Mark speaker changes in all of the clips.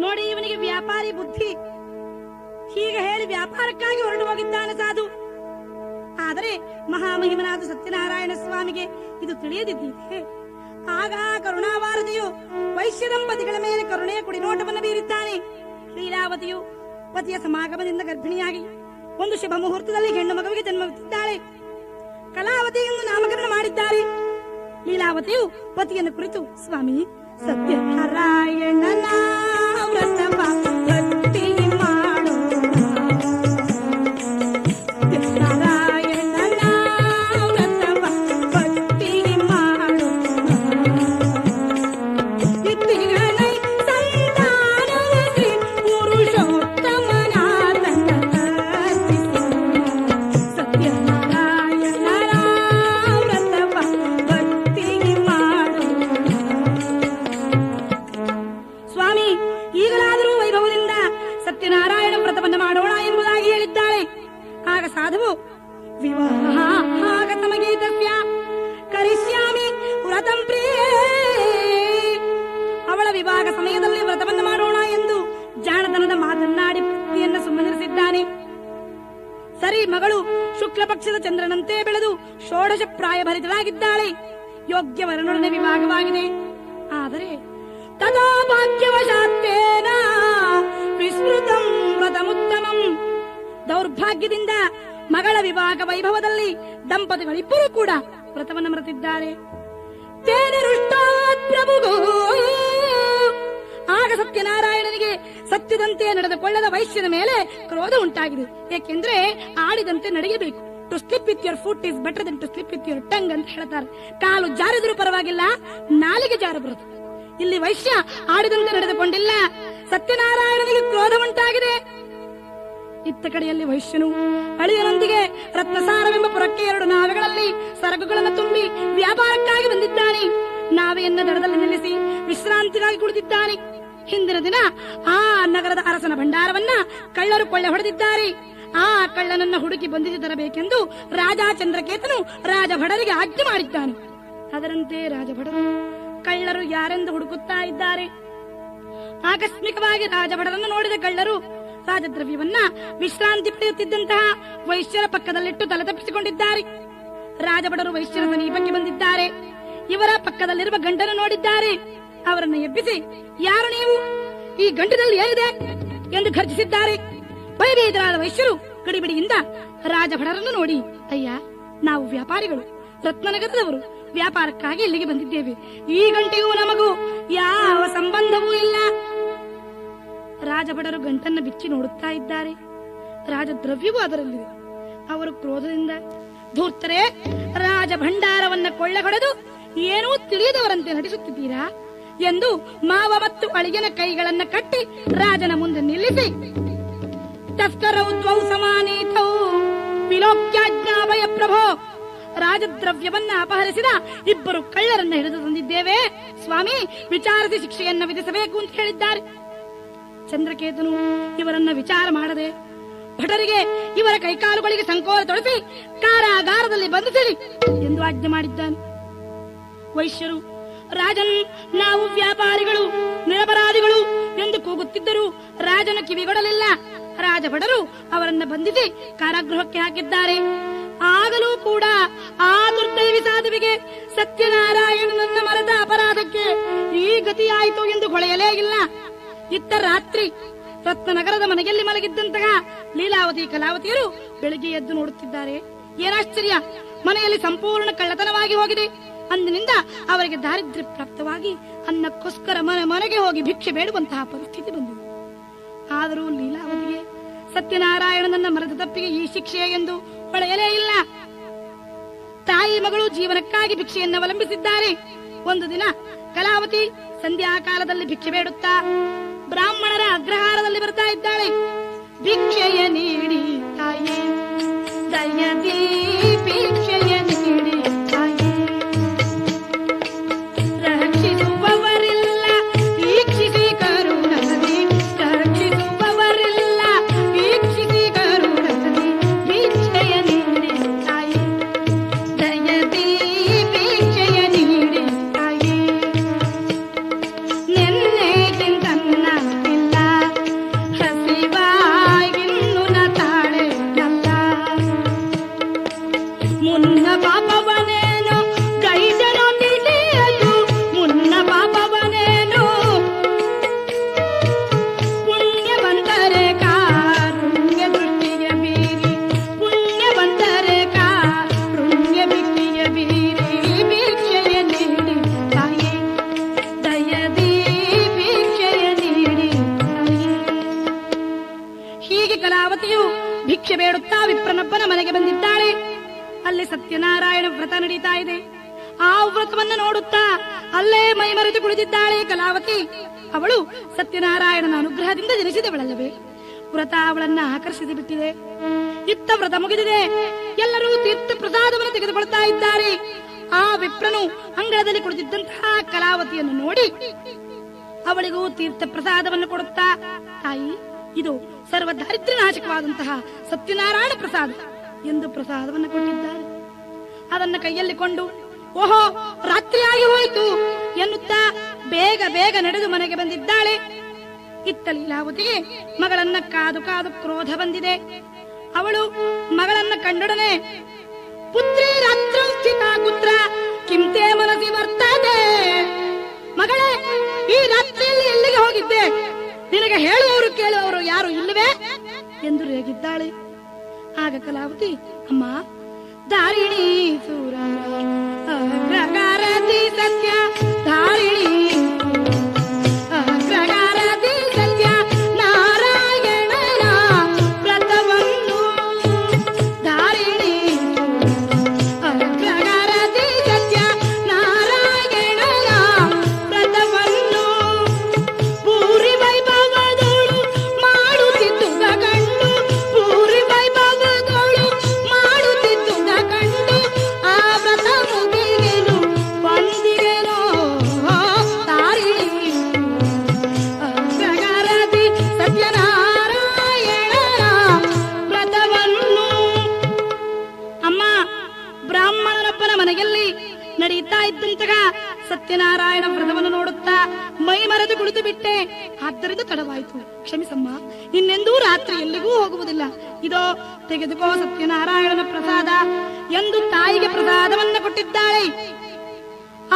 Speaker 1: ನೋಡಿ, ಇವನಿಗೆ ವ್ಯಾಪಾರಿ ಬುದ್ಧಿ. ಹೀಗೆ ಹೇಳಿ ವ್ಯಾಪಾರಕ್ಕಾಗಿ ಹೊರಟು ಹೋಗಿದ್ದಾನೆ ಸಾಧು. ಆದರೆ ಮಹಾಮಹಿಮನಾದ ಸತ್ಯನಾರಾಯಣ ಸ್ವಾಮಿಗೆ ಇದು ತಿಳಿಯದಿದ್ದಿದೆ. ಆಗ ಕರುಣಾವಾರದಿಯು ವೈಶ್ಯ ದಂಪತಿಗಳ ಮೇಲೆ ಕರುಣೆಯ ಕುಡಿನೋಟವನ್ನು ಬೀರಿದ್ದಾನೆ. ಲೀಲಾವತಿಯು ಪತಿಯ ಸಮಾಗಮದಿಂದ ಗರ್ಭಿಣಿಯಾಗಿ ಒಂದು ಶುಭ ಮುಹೂರ್ತದಲ್ಲಿ ಹೆಣ್ಣು ಮಗುವಿಗೆ ಜನ್ಮವಿತ್ತಿದ್ದಾಳೆ. ಕಲಾವತಿ ಎಂದು ನಾಮಕರಣ ಮಾಡಿದ್ದಾರೆ. ಲೀಲಾವತಿಯು ಪತಿಯನ್ನು ಕುರಿತು, ಸ್ವಾಮಿ, ಸತ್ಯನಾರಾಯಣನ ವ್ರತವ ಭಕ್ತಿ ಮಾಡು, ಸತ್ಯನಾರಾಯಣನ ವ್ರತವ ಭಕ್ತಿ ಮಾಡು, ಇತ್ತಿಗನೈ ಸಂತಾನದಲ್ಲಿ ಪುರುಷೋತ್ತಮನಾದನ ಅರ್ಪಿಸು, ಸತ್ಯನಾರಾಯಣನ ವ್ರತವ ಭಕ್ತಿ ಮಾಡು. ಸ್ವಾಮಿ, ಈಗಲಾದರೂ ವೈಭವದಿಂದ ಸತ್ಯನಾರಾಯಣ ವ್ರತವನ್ನು ಮಾಡೋಣ ಎಂಬುದಾಗಿ ಹೇಳಿದ್ದಾಳೆ. ಆಗ ಸಾಧುವು, ವಿವಾಹಗತಮಗೀತಸ್ಯ ಕರಿಷ್ಯಾಮಿ ವ್ರತಂ ಪ್ರಿಯೇ, ಅವಳ ವಿವಾಹ ಸಮಯದಲ್ಲಿ ವ್ರತವನ್ನು ಮಾಡೋಣ ಎಂದು ಜಾಣತನದ ಮಾತನ್ನಾಡಿ ಪತಿಯನ್ನು ಸುಮ್ಮನಿರಿಸಿದ್ದಾನೆ. ಸರಿ, ಮಗಳು ಶುಕ್ಲ ಪಕ್ಷದ ಚಂದ್ರನಂತೆ ಬೆಳೆದು ಷೋಡಶ ಪ್ರಾಯಭರಿತಳಾಗಿದ್ದಾಳೆ. ಯೋಗ್ಯ ವರನೊಡನೆ ವಿವಾಹವಾಗಿದೆ. ಆದರೆ ತದಾ ಭಾಗ್ಯವಶಾತ್ತೇನ ವಿಸ್ಮೃತಂ ವ್ರತಮುತ್ತಮಂ, ದೌರ್ಭಾಗ್ಯದಿಂದ ಮಗಳ ವಿವಾಹ ವೈಭವದಲ್ಲಿ ದಂಪತಿಗಳಿಬ್ಬರೂ ಕೂಡ ವ್ರತವನ್ನು ಮರೆತಿದ್ದಾರೆ. ತೇನಿರುಷ್ಟಾತ್ ಪ್ರಭುಗೋ, ಆಗ ಸತ್ಯನಾರಾಯಣನಿಗೆ ಸತ್ಯದಂತೆ ನಡೆದುಕೊಳ್ಳದ ವೈಶ್ಯನ ಮೇಲೆ ಕ್ರೋಧ ಉಂಟಾಗಿದೆ. ಏಕೆಂದ್ರೆ ಆಡಿದಂತೆ ನಡೆಯಬೇಕು. To slip with your foot is better than to slip with your tongue ಅಂತ ಹೇಳ್ತಾರೆ. ಕಾಲು ಜಾರಿದ್ರೂ ಪರವಾಗಿಲ್ಲ, ನಾಲಿಗೆ ಜಾರ ಬರುತ್ತೆ. ಇಲ್ಲಿ ವೈಶ್ಯ ಆಡಿದಂತೆ ನಡೆದುಕೊಂಡಿಲ್ಲ. ಸತ್ಯನಾರಾಯಣನಿಗೆ ಕ್ರೋಧ ಉಂಟಾಗಿದೆ. ಇತ್ತ ಕಡೆಯಲ್ಲಿ ವೈಶ್ಯನು ಅಳಿಯನೊಂದಿಗೆ ರತ್ನಸಾರವೆಂಬ ಪುರಕ್ಕೆ 2 ನಾವೆಗಳಲ್ಲಿ ಸರಕುಗಳನ್ನು ತುಂಬಿ ವ್ಯಾಪಾರಕ್ಕಾಗಿ ಬಂದಿದ್ದಾನೆ. ನಾವೆಯನ್ನು ದಡದಲ್ಲಿ ನಿಲ್ಲಿಸಿ ವಿಶ್ರಾಂತಿಗಾಗಿ ಕುಳಿತಿದ್ದಾನೆ. ಹಿಂದಿನ ದಿನ ಆ ನಗರದ ಅರಸನ ಭಂಡಾರವನ್ನ ಕಳ್ಳರು ಕೊಳ್ಳೆ ಹೊಡೆದಿದ್ದಾರೆ. ಆ ಕಳ್ಳನನ್ನ ಹುಡುಕಿ ಬಂಧಿಸಿ ತರಬೇಕೆಂದು ರಾಜ ಚಂದ್ರಕೇತನು ರಾಜಭಟರಿಗೆ ಆಜ್ಞೆ ಮಾಡಿದ್ದಾನೆ. ಅದರಂತೆ ರಾಜಭಟರು ಕಳ್ಳರು ಯಾರೆಂದು ಹುಡುಕುತ್ತಾ ಇದ್ದಾರೆ. ಆಕಸ್ಮಿಕವಾಗಿ ರಾಜಭಟರನ್ನು ನೋಡಿದ ಕಳ್ಳರು ರಾಜದ್ರವ್ಯವನ್ನ ವಿಶ್ರಾಂತಿ ಪಡೆಯುತ್ತಿದ್ದಂತಹ ವೈಶ್ಯರ ಪಕ್ಕದಲ್ಲಿಟ್ಟು ತಲೆ ತಪ್ಪಿಸಿಕೊಂಡಿದ್ದಾರೆ. ರಾಜಭಟರು ವೈಶ್ಯರ ಸಮೀಪಕ್ಕೆ ಬಂದಿದ್ದಾರೆ. ಇವರ ಪಕ್ಕದಲ್ಲಿರುವ ಗಂಟನ್ನು ನೋಡಿದ್ದಾರೆ. ಅವರನ್ನು ಎಬ್ಬಿಸಿ, ಯಾರು ನೀವು, ಈ ಗಂಟದಲ್ಲಿ ಏನಿದೆ ಎಂದು ಘರ್ಜಿಸಿದ್ದಾರೆ. ಭಯಭೀತರಾದ ವೈಶ್ಯರು ಗಡಿಬಿಡಿಯಿಂದ ರಾಜಭಟರನ್ನು ನೋಡಿ, ಅಯ್ಯ, ನಾವು ವ್ಯಾಪಾರಿಗಳು, ರತ್ನನಗರದವರು, ವ್ಯಾಪಾರಕ್ಕಾಗಿ ಇಲ್ಲಿಗೆ ಬಂದಿದ್ದೇವೆ. ಈ ಗಂಟೆಗೂ ನಮಗೂ ಯಾವ ಸಂಬಂಧವೂ ಇಲ್ಲ. ರಾಜಭಟರು ಗಂಟನ್ನು ಬಿಚ್ಚಿ ನೋಡುತ್ತಾ ಇದ್ದಾರೆ. ರಾಜದ್ರವ್ಯವೂ ಅದರಲ್ಲಿದೆ. ಅವರು ಕ್ರೋಧದಿಂದ, ಧೂರ್ತರೇ, ರಾಜ ಭಂಡಾರವನ್ನ ಕೊಳ್ಳೆ ಹೊಡೆದು ಏನೂ ತಿಳಿಯದವರಂತೆ ನಟಿಸುತ್ತಿದ್ದೀರಾ ಎಂದು ಮಾವ ಮತ್ತು ಅಳಿಯನ ಕೈಗಳನ್ನ ಕಟ್ಟಿ ರಾಜನ ಮುಂದೆ ನಿಲ್ಲಿಸಿ, ತಸ್ಕರೌ ದ್ವೌ ಸಮಾನೀತೌ ವಿಲೋಕ್ಯಾಜ್ಞಾಪಯ ಪ್ರಭೋ, ರಾಜದ್ರವ್ಯವನ್ನ ಅಪಹರಿಸಿದ 2 ಕಳ್ಳರನ್ನ ಹಿಡಿದು ತಂದಿದ್ದೇವೆ ಸ್ವಾಮಿ, ವಿಚಾರಿಸಿ ಶಿಕ್ಷೆಯನ್ನ ವಿಧಿಸಬೇಕು ಅಂತ ಹೇಳಿದ್ದಾರೆ. ಚಂದ್ರಕೇತನು ಇವರನ್ನ ವಿಚಾರ ಮಾಡದೆ ಭಟರಿಗೆ ಇವರ ಕೈಕಾಲುಗಳಿಗೆ ಸಂಕೋಲ ತೊಡಿಸಿ ಕಾರಾಗಾರದಲ್ಲಿ ಬಂಧಿಸಿರಿ ಎಂದು ಆಜ್ಞೆ ಮಾಡಿದ್ದಾನೆ. ವೈಶ್ಯರು, ರಾಜನ್, ನಾವು ವ್ಯಾಪಾರಿಗಳು, ನಿರಪರಾಧಿಗಳು ಎಂದು ಕೂಗುತ್ತಿದ್ದರು. ರಾಜನ ಕಿವಿಗೊಡಲಿಲ್ಲ. ರಾಜಭಟರು ಅವರನ್ನ ಬಂಧಿಸಿ ಕಾರಾಗೃಹಕ್ಕೆ ಹಾಕಿದ್ದಾರೆ. ಆಗಲೂ ಕೂಡ ಆ ದುರ್ದೈವಿ ಸಾಧುವಿಗೆ ಸತ್ಯನಾರಾಯಣನನ್ನ ಮರೆತ ಅಪರಾಧಕ್ಕೆ ಈ ಗತಿಯಾಯಿತು ಎಂದು ಹೊಳೆಯಲೇ ಇಲ್ಲ. ಇತ್ತ ರಾತ್ರಿ ರತ್ನನಗರದ ಮನೆಯಲ್ಲಿ ಮಲಗಿದ್ದಂತಹ ಲೀಲಾವತಿ ಕಲಾವತಿಯರು ಬೆಳಿಗ್ಗೆ ಎದ್ದು ನೋಡುತ್ತಿದ್ದಾರೆ. ಏನಾಶ್ಚರ್ಯ, ಮನೆಯಲ್ಲಿ ಸಂಪೂರ್ಣ ಕಳ್ಳತನವಾಗಿ ಹೋಗಿದೆ. ಅಂದಿನಿಂದ ಅವರಿಗೆ ದಾರಿದ್ರ್ಯ ಪ್ರಾಪ್ತವಾಗಿ ಅನ್ನಕ್ಕೋಸ್ಕರ ಮನೆಗೆ ಹೋಗಿ ಭಿಕ್ಷೆ ಬೇಡುವಂತಹ ಪರಿಸ್ಥಿತಿ ಬಂದಿದೆ. ಆದರೂ ಲೀಲಾವತಿಗೆ ಸತ್ಯನಾರಾಯಣನನ್ನ ಮರೆತ ತಪ್ಪಿಗೆ ಈ ಶಿಕ್ಷೆ ಎಂದು ಹೊಳೆಯಲೇ ಇಲ್ಲ. ತಾಯಿ ಮಗಳು ಜೀವನಕ್ಕಾಗಿ ಭಿಕ್ಷೆಯನ್ನು ಅವಲಂಬಿಸಿದ್ದಾರೆ. ಒಂದು ದಿನ ಕಲಾವತಿ ಸಂಧ್ಯಾಕಾಲದಲ್ಲಿ ಭಿಕ್ಷೆ ಬೇಡುತ್ತಾ ಬ್ರಾಹ್ಮಣರ ಅಗ್ರಹಾರದಲ್ಲಿ ಬರ್ತಾ ಇದ್ದಾಳೆ. ಭಿಕ್ಷೆಯ ನೀಡಿ ತಾಯಿ, ದಯದಿ ಭಿಕ್ಷೆಯ ನೀಡಿ ತಾಯಿ, ರಕ್ಷಿಸುವವರಿಲ್ಲ ಈಕ್ಷಿಸಿ ಕರುಣದಿ, ರಕ್ಷಿಸುವವರಿಲ್ಲ ಈಕ್ಷಿಸಿ ಕರುಣದಿ, ಭಿಕ್ಷೆಯ ನೀಡಿ ತಾಯಿ, ದಯದಿ ಭಿಕ್ಷೆಯ ನೀಡಿ ತಾಯಿ, ನಿನ್ನೆ ಚಿಂತನ್ನ ಇಲ್ಲ ಬೇಡುತ್ತಾ ವಿಪ್ರನೊಬ್ಬನ ಮನೆಗೆ ಬಂದಿದ್ದಾಳೆ. ಅಲ್ಲಿ ಸತ್ಯನಾರಾಯಣ ವ್ರತ ನಡೀತಾ ಇದೆ. ಆ ವ್ರತವನ್ನ ನೋಡುತ್ತಾ ಅಲ್ಲೇ ಮೈ ಮರೆತು ಕುಳಿತಿದ್ದಾಳೆ ಕಲಾವತಿ. ಅವಳು ಸತ್ಯನಾರಾಯಣನ ಅನುಗ್ರಹದಿಂದ ಜನಿಸಿದವಳಲ್ಲವೇ? ವ್ರತ ಅವಳನ್ನ ಆಕರ್ಷಿಸಿ ಬಿಟ್ಟಿದೆ. ಇತ್ತ ವ್ರತ ಮುಗಿದಿದೆ. ಎಲ್ಲರೂ ತೀರ್ಥ ಪ್ರಸಾದವನ್ನು ತೆಗೆದುಕೊಳ್ತಾ ಇದ್ದಾರೆ. ಆ ವಿಪ್ರನು ಅಂಗಳದಲ್ಲಿ ಕುಳಿತಿದ್ದಂತಹ ಕಲಾವತಿಯನ್ನು ನೋಡಿ ಅವಳಿಗೂ ತೀರ್ಥ ಪ್ರಸಾದವನ್ನು ಕೊಡುತ್ತಾ, ತಾಯಿ, ಇದು ಸರ್ವ ದಾರಿದ್ರ್ಯನಾಶಕವಾದಂತಹ ಸತ್ಯನಾರಾಯಣ ಪ್ರಸಾದ ಎಂದು ಪ್ರಸಾದವನ್ನು ಕೊಟ್ಟಿದ್ದಾರೆ. ಅದನ್ನ ಕೈಯಲ್ಲಿ ಕೊಂಡು, ಓಹೋ, ರಾತ್ರಿಯಾಗಿ ಹೋಯಿತು ಎನ್ನುತ್ತಾ ಬೇಗ ಬೇಗ ನಡೆದು ಮನೆಗೆ ಬಂದಿದ್ದಾಳೆ. ಇತ್ತ ಲೀಲಾವತಿಗೆ ಮಗಳನ್ನ ಕಾದು ಕಾದು ಕ್ರೋಧ ಬಂದಿದೆ. ಅವಳು ಮಗಳನ್ನ ಕಂಡೊಡನೆ, ಪುತ್ರಿ ರಾತ್ರೌ ಸ್ಥಿತಾ ಕುತ್ರ ಕಿಂತೆ ಮನಸಿ ವರ್ತದೆ. ಮಗಳೇ, ಈ ರಾತ್ರಿಯಲ್ಲಿ ಎಲ್ಲಿಗೆ ಹೋಗಿದ್ದೆ? ನಿನಗೆ ಹೇಳುವವರು ಕೇಳುವವರು ಯಾರು ಇಲ್ಲವೇ ಎಂದು ರೇಗಿದ್ದಾಳೆ. ಆಗ ಕಲಾವತಿ, ಅಮ್ಮ, ಧಾರಿಣಿ ಸೂರ ಅಗ್ರಗಾರತಿ ಸತ್ಯ, ಧಾರಿಣಿ ಅಗ್ರಗಾರತಿ ಸತ್ಯ ನಾರಾಯಣನ ವ್ರತವನ್ನು, ಧಾರಿಣಿ ಅಗ್ರಗಾರತಿ ಸತ್ಯ ನಾರಾಯಣನ ವ್ರತವನ್ನು ಪೂರಿ ವೈಭವದೋಳು ಮಾಡುತ್ತಿದ್ದುದ ಕಂಡು, ಪೂರಿ ವೈಭವದೋಳು ಮಾಡುತ್ತಿದ್ದುದ ಕಂಡು ಆ ವ್ರತ ಮುಗಿಗೆನು ಬಂದಿಗೆನೋ ತಾರಿಣಿ ಅಗ್ರಗಾರತಿ ಸತ್ಯನಾರಾಯಣನ ವ್ರತವನ್ನು. ಅಮ್ಮ, ಬ್ರಾಹ್ಮಣನೊಬ್ಬನ ಮನೆಯಲ್ಲಿ ನಡೆಯುತ್ತಾ ಇದ್ದಂತಹ ಸತ್ಯನಾರಾಯಣ ವ್ರತವನ್ನು ನೋಡುತ್ತಾ ಮೈ ಮರೆದು ಕುಳಿತು ಬಿಟ್ಟೆ. ಆದ್ದರಿಂದ ತಡವಾಯಿತು, ಕ್ಷಮಿಸಮ್ಮ. ಇನ್ನೆಂದೂ ರಾತ್ರಿ ಎಲ್ಲಿಗೂ ಹೋಗುವುದಿಲ್ಲ. ಇದೋ ತೆಗೆದುಕೋ ಸತ್ಯನಾರಾಯಣನ ಪ್ರಸಾದ ಎಂದು ತಾಯಿಗೆ ಪ್ರಸಾದವನ್ನು ಕೊಟ್ಟಿದ್ದಾಳೆ.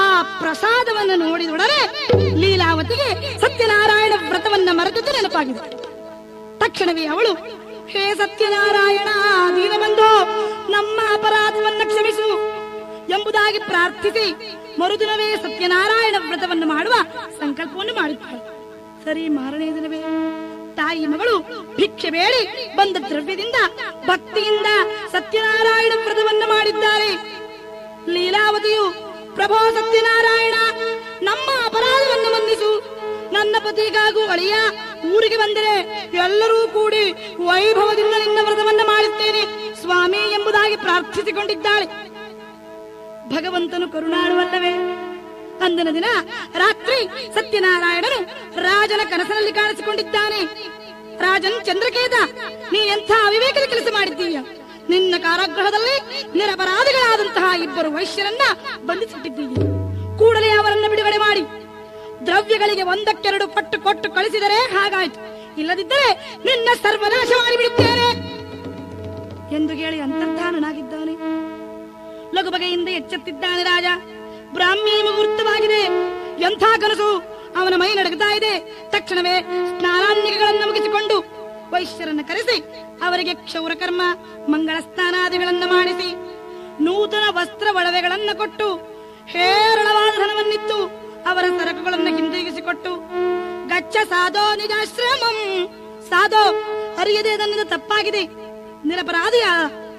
Speaker 1: ಆ ಪ್ರಸಾದವನ್ನು ನೋಡಿದೊಡನೆ ಲೀಲಾವತಿಗೆ ಸತ್ಯನಾರಾಯಣ ವ್ರತವನ್ನ ಮರೆತದ್ದು ನೆನಪಾಗಿದೆ. ತಕ್ಷಣವೇ ಅವಳು, ಹೇ ಸತ್ಯನಾರಾಯಣ, ದೀನಬಂಧೋ, ನಮ್ಮ ಅಪರಾಧವನ್ನ ಕ್ಷಮಿಸು ಎಂಬುದಾಗಿ ಪ್ರಾರ್ಥಿಸಿ ಮರುದಿನವೇ ಸತ್ಯನಾರಾಯಣ ವ್ರತವನ್ನು ಮಾಡುವ ಸಂಕಲ್ಪವನ್ನು ಮಾಡಿದ್ದಾಳೆ. ಸರಿ, ಮಾರನೇ ದಿನವೇ ತಾಯಿ ಮಗಳು ಭಿಕ್ಷೆ ಬೇಡಿ ಬಂದ ದ್ರವ್ಯದಿಂದ ಭಕ್ತಿಯಿಂದ ಸತ್ಯನಾರಾಯಣ ವ್ರತವನ್ನು ಮಾಡಿದ್ದಾರೆ. ಲೀಲಾವತಿಯು, ಪ್ರಭೋ ಸತ್ಯನಾರಾಯಣ, ನಮ್ಮ ಅಪರಾಧವನ್ನು ಮನ್ನಿಸು. ನನ್ನ ಪತಿಗಾಗೂ ಅಳಿಯ ಊರಿಗೆ ಬಂದರೆ ಎಲ್ಲರೂ ಕೂಡಿ ವೈಭವದಿಂದ ನಿನ್ನ ವ್ರತವನ್ನು ಮಾಡುತ್ತೇನೆ ಸ್ವಾಮಿ ಎಂಬುದಾಗಿ ಪ್ರಾರ್ಥಿಸಿಕೊಂಡಿದ್ದಾಳೆ. ಭಗವಂತನು ಕರುಣಾಳುವಲ್ಲವೇ? ಅಂದಿನ ದಿನ ರಾತ್ರಿ ಸತ್ಯನಾರಾಯಣನು ರಾಜನ ಕನಸಿನಲ್ಲಿ ಕಾಣಿಸಿಕೊಂಡಿದ್ದಾನೆ. ರಾಜನ್ ಚಂದ್ರಕೇತ, ನೀನೆಂಥ ಅವಿವೇಕದ ಕೆಲಸ ಮಾಡಿದ್ದೀಯ. ನಿನ್ನ ಕಾರಾಗೃಹದಲ್ಲಿ ನಿರಪರಾಧಿಗಳಾದಂತಹ ಇಬ್ಬರು ವೈಶ್ಯರನ್ನ ಬಂಧಿಸಿಟ್ಟಿದ್ದೀಯ. ಕೂಡಲೇ ಅವರನ್ನ ಬಿಡುಗಡೆ ಮಾಡಿ ದ್ರವ್ಯಗಳಿಗೆ ಒಂದಕ್ಕೆರಡು ಪಟ್ಟು ಕೊಟ್ಟು ಕಳಿಸಿದರೆ ಹಾಗಾಯ್ತು, ಇಲ್ಲದಿದ್ದರೆ ನಿನ್ನ ಸರ್ವನಾಶ ಮಾಡಿಬಿಡುತ್ತೇನೆ ಎಂದು ಹೇಳಿ ಅಂತರ್ಧಾನನಾಗಿದ್ದಾನೆ. ಲಘು ಬಗೆಯಿಂದ ಎಚ್ಚೆತ್ತಿದ್ದಾನೆ ರಾಜ. ಬ್ರಾಹ್ಮಿ ಮುಹೂರ್ತವಾಗಿದೆ. ಎಂಥ ಕನಸು! ಅವನ ಮೈ ನಡಗುತ್ತಾ ಇದೆ. ತಕ್ಷಣವೇ ಸ್ನಾನಾನ್ಯಗಳನ್ನು ಮುಗಿಸಿಕೊಂಡು ವೈಶ್ಯರನ್ನು ಕರೆಸಿ ಅವರಿಗೆ ಕ್ಷೌರ ಕರ್ಮ, ಮಂಗಳ ಸ್ನಾನಾದಿಗಳನ್ನು ಮಾಡಿಸಿ ನೂತನ ವಸ್ತ್ರ ಒಡವೆಗಳನ್ನು ಕೊಟ್ಟು ಹೇರಳವಾದ ಧನವನ್ನಿತ್ತು ಅವರ ಸರಕುಗಳನ್ನು ಹಿಂದಿರುಗಿಸಿಕೊಟ್ಟು, ಗಚ್ಚ ಸಾಧೋ ನಿಜಾಶ್ರಮಂ, ಸಾಧೋ, ಅರಿಯದೆ ನನ್ನಿಂದ ತಪ್ಪಾಗಿದೆ, ನಿರಪರಾಧಿಯ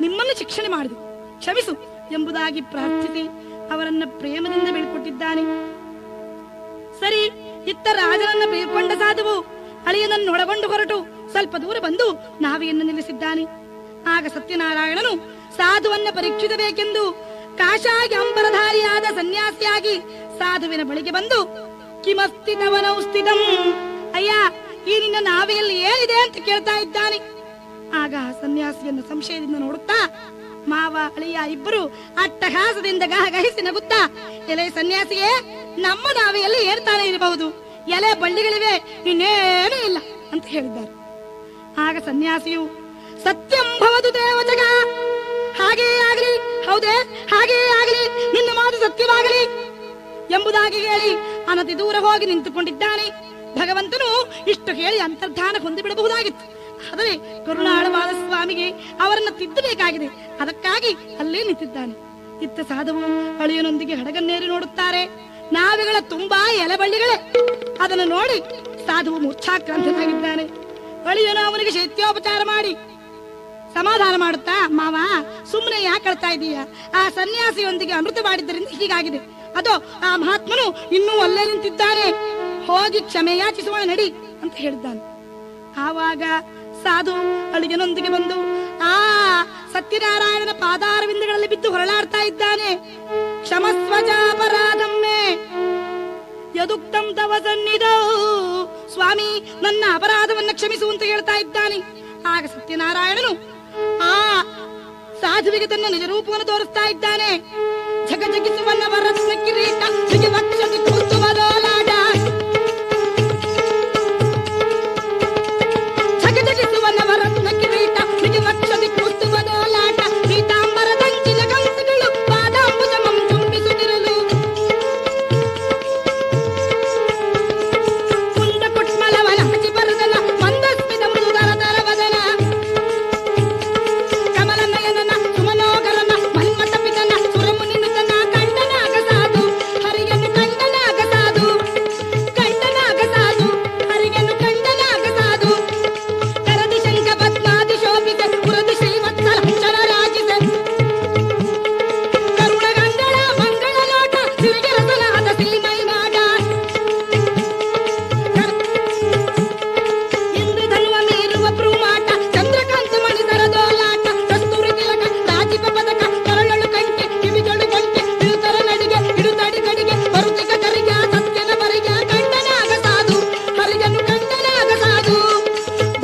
Speaker 1: ನಿಮ್ಮನ್ನು ಶಿಕ್ಷಣೆ ಮಾಡಿದೆ, ಕ್ಷಮಿಸು ಎಂಬುದಾಗಿ ಪ್ರಾರ್ಥಿಸಿ ಅವರನ್ನ ಪ್ರೇಮದಿಂದ ಬೀಳ್ಕೊಟ್ಟಿದ್ದಾನೆ. ಸರಿ, ಇತ್ತ ರಾಜನನ್ನ ಬೀಳ್ಕೊಂಡ ಸಾಧುವು ಅಳಿಯನನ್ನು ಒಳಗೊಂಡು ಹೊರಟು ಸ್ವಲ್ಪ ದೂರ ಬಂದು ನಾವಿಯನ್ನು ನಿಲ್ಲಿಸಿದ್ದಾನೆ. ಆಗ ಸತ್ಯನಾರಾಯಣನು ಸಾಧುವನ್ನ ಪರೀಕ್ಷಿಸಬೇಕೆಂದು ಕಾಶಾಗಿ ಅಂಬರಧಾರಿಯಾದ ಸನ್ಯಾಸಿಯಾಗಿ ಸಾಧುವಿನ ಬಳಿಗೆ ಬಂದು, ಕಿಮಸ್ತಿತವನೌ ಸ್ಥಿತಂ, ಅಯ್ಯ, ಈ ನಿನ್ನ ನಾವೆಯಲ್ಲಿ ಏನಿದೆ ಅಂತ ಕೇಳ್ತಾ ಇದ್ದಾನೆ. ಆಗ ಸನ್ಯಾಸಿಯನ್ನು ಸಂಶಯದಿಂದ ನೋಡುತ್ತಾ ಮಾವ ಅಳಿಯ ಇಬ್ಬರು ಅಟ್ಟಹಾಸದಿಂದ ಗಹಗಹಿಸಿ ನಗುತ್ತಾ, ಎಲೆ ಸನ್ಯಾಸಿಯೇ, ನಮ್ಮ ನಾವೆಯಲ್ಲಿ ಏರ್ತಾನೆ ಇರಬಹುದು, ಎಲೆ ಬಳ್ಳಿಗಳಿವೆ, ಇನ್ನೇನೂ ಇಲ್ಲ ಅಂತ ಹೇಳಿದ್ದಾರೆ. ಆಗ ಸನ್ಯಾಸಿಯು, ಸತ್ಯಂ ಭವದು ದೇವಜಗ, ಹಾಗೇ ಆಗಲಿ, ಹೌದೇ, ಹಾಗೇ ಆಗಲಿ, ನಿನ್ನ ಮಾತು ಸತ್ಯವಾಗಲಿ ಎಂಬುದಾಗಿ ಹೇಳಿ ಅನತಿ ದೂರ ಹೋಗಿ ನಿಂತುಕೊಂಡಿದ್ದಾನೆ. ಭಗವಂತನು ಇಷ್ಟು ಹೇಳಿ ಅಂತರ್ಧಾನ ಹೊಂದಿಬಿಡಬಹುದಾಗಿತ್ತು. ಆದರೆ ಕರುಣಾಳವಾದ ಸ್ವಾಮಿಗೆ ಅವರನ್ನ ತಿದ್ದಬೇಕಾಗಿದೆ. ಅದಕ್ಕಾಗಿ ಅಲ್ಲೇ ನಿಂತಿದ್ದಾನೆ. ಇತ್ತ ಸಾಧುವು ಅಳಿಯನೊಂದಿಗೆ ಹಡಗನ್ನೇರಿ ನೋಡುತ್ತಾರೆ. ನಾವೆಗಳ ತುಂಬಾ ಎಲೆಬಳ್ಳಿಗಳೇ. ಅದನ್ನು ನೋಡಿ ಸಾಧುವು ಮೂರ್ಛಾಕ್ರಾಂತನಾಗಿದ್ದಾನೆ. ಅಳಿಯನು ಅವನಿಗೆ ಶೈತ್ಯೋಪಚಾರ ಮಾಡಿ ಸಮಾಧಾನ ಮಾಡುತ್ತಾ, ಮಾವ ಸುಮ್ಮನೆ ಯಾಕೆ ಅಳ್ತಾ ಇದೀಯ? ಆ ಸನ್ಯಾಸಿಯೊಂದಿಗೆ ಅಮೃತ ಮಾಡಿದ್ದರಿಂದ ಹೀಗಾಗಿದೆ. ಅದೋ ಆ ಮಹಾತ್ಮನು ಇನ್ನೂ ಅಲ್ಲೇ ನಿಂತಿದ್ದಾನೆ, ಹೋಗಿ ಕ್ಷಮೆ ಯಾಚಿಸುವ ನಡಿ ಅಂತ ಹೇಳಿದ್ದಾನೆ. ಆವಾಗ ಸಾಧು ಅಳಿಗನೊಂದಿಗೆ ಬಂದು ಆ ಸತ್ಯನಾರಾಯಣನ ಪಾದಾರವಿಂದಗಳಲ್ಲಿ ಬಿದ್ದು ಹೊರಳಾಡ್ತಾ ಇದ್ದಾನೆ. ಕ್ಷಮಸ್ವಜಾಪರಾಧಮ್ಮೆ ಯದುಕ್ತಂ ತವ ಸನ್ನಿಧೌ, ಸ್ವಾಮಿ ನನ್ನ ಅಪರಾಧವನ್ನ ಕ್ಷಮಿಸು ಅಂತ ಹೇಳ್ತಾ ಇದ್ದಾನೆ. ಆಗ ಸತ್ಯನಾರಾಯಣನು ಆ ಸಾಧುವಿಗೆ ತನ್ನ ನಿಜ ರೂಪವನ್ನು ತೋರಿಸ್ತಾ ಇದ್ದಾನೆ. ಜಗಜಗಿಸುವನ್ನ ವರತ್ನ ಕಿರೀಟ ವಕ್ಷತಿ ಕೌಸ್ತುಭದೋಲಾಟ, ಜಗಜಗಿಸುವನ್ನ ವರತ್ನ ಕಿರೀಟ ವಕ್ಷತಿ ಕೌಸ್ತುಭದೋಲಾಟ, ಪೀತಾಂಬರ ದಂಚಿನ ಕಂಸಗಳು ಪಾದಾಂಬುಜಮಂ ಚುಂಬಿಸುತ್ತಿರಲು, ಕುಂಡ ಕುಟ್ಮಲವನ ಹಚಿಬರದನ ಮಂದಸ್ಮಿತ ಮೃದುದರ ತರವದನ, ಕಮಲನಯನನ ಸುಮನೋಗರನ ಮನ್ಮಥ ಪಿತನ ಸುರಮುನಿನುತನ ಕಂಡನಾಗ ಸಾಧು ಹರಿಯನ್ನು ಕಂಡನಾಗ ಸಾಧು, ಕಂಡನಾಗ ಸಾಧು ಹರಿಯನ್ನು ಕಂಡನಾಗ ಸಾಧು, ಕರದಿ ಶಂಖ ಪದ್ಮಾದಿ ಶೋಭಿತ ಪುರದಿ ಶ್ರೀವತ್ಸಲ ಹಂಸನರಾಜಿತ, ಕರುಣಗಂಗಳ ಮಂಗಳ ನೋಟ ಸಿರಿಗೆ ರಸನಾದ ಸೀಮೈ ಮಾಡ, ಇಂದು ಧನುವ ಮೀರುವ ಭ್ರೂಮಾಟ ಚಂದ್ರಕಾಂತ ಮಣಿಸರ ದೋಲಾಟ, ಕಸ್ತೂರಿ ತಿಲಕ ರಾಜೀವ ಪದಕ ಕರಳಳು ಕಂಟೆ ಕಿವಿಗಳು ಕೊಂಟೆ ಇಳುತರ ನಡಿಗೆ ಇಡುತಡಿ ಕಡಿಗೆ ಬರುತಿಕ ಕರಿಗೆ ಸತ್ಯನ ಬರಿಗೆ ಕಂಡನಾಗ ಸಾಧು ಹರಿಯನ್ನು ಕಂಡನಾಗ ಸಾಧು,